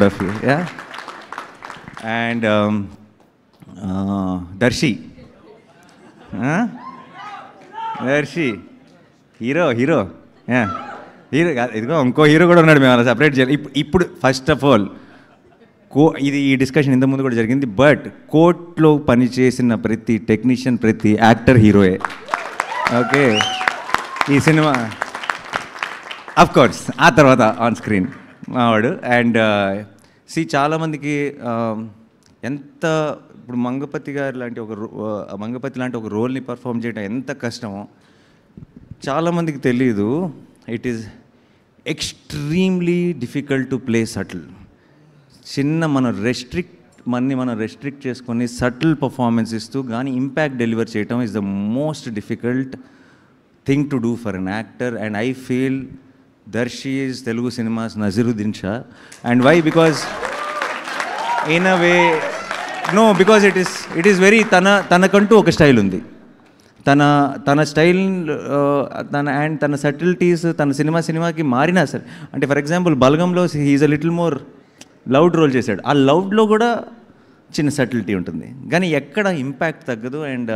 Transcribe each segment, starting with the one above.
Proud of you. Ya. And Darshi Darshi hero hero hero ఇదిగో ఇంకో hero కూడా ఉన్నాడు, మేము అలా సపరేట్ చేయాలి. ఇప్పుడు ఫస్ట్ ఆఫ్ ఆల్ ఇది ఈ డిస్కషన్ ఇంతకుముందు కూడా జరిగింది, బట్ కోర్ట్లో పనిచేసిన ప్రతి టెక్నీషియన్, ప్రతి యాక్టర్ హీరోయే. ఓకే, ఈ సినిమా అఫ్ కోర్స్ ఆ తర్వాత ఆన్ స్క్రీన్ మావాడు. అండ్ చాలామందికి ఎంత ఇప్పుడు మంగపతి లాంటి ఒక రోల్ని పర్ఫామ్ చేయడం ఎంత కష్టమో చాలామందికి తెలీదు. It is extremely difficult to play subtle. మనం రెస్ట్రిక్ట్ చేసుకొని సటిల్ పర్ఫార్మెన్స్ ఇస్తూ కానీ ఇంపాక్ట్ డెలివర్ చేయటం is the most difficult thing to do for an actor. And I feel Darshi is Telugu cinemas Naseeruddin Shah. And why? Because in a way because it is very తనకంటూ ఒక style ఉంది. తన style తన subtleties తన సినిమాకి మారినా సరే, అంటే ఫర్ ఎగ్జాంపుల్ బల్గంలో he's a little more loud role చేశాడు. ఆ లౌడ్లో కూడా చిన్న సటిలిటీ ఉంటుంది, కానీ ఎక్కడ ఇంపాక్ట్ తగ్గదు. And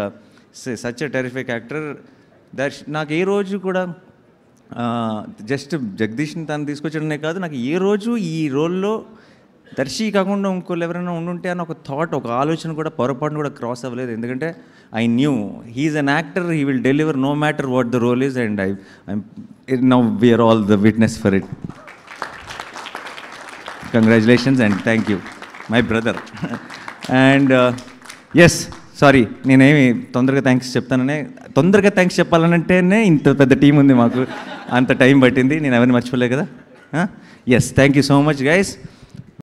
such a terrific actor నాకు ఏ రోజు కూడా జస్ట్ జగదీష్ని తను తీసుకొచ్చడమే కాదు, నాకు ఏ రోజు ఈ రోల్లో దర్శి కాకుండా ఇంకోళ్ళు ఎవరైనా ఉండుంటే అని ఒక థాట్, ఒక ఆలోచన కూడా పొరపాటును కూడా క్రాస్ అవ్వలేదు. ఎందుకంటే I knew he's an actor, he will deliver no matter what the role is. And now we're all the witness for it. Congratulations and thank you my brother. And yes, sorry నేనేమి తొందరగా thanks చెప్పాలనంటేనే ఇంత పెద్ద team ఉంది మాకు, అంత time పట్టింది, నేను ఎవరిని మర్చిపోలే కదా. Yes, thank you so much guys.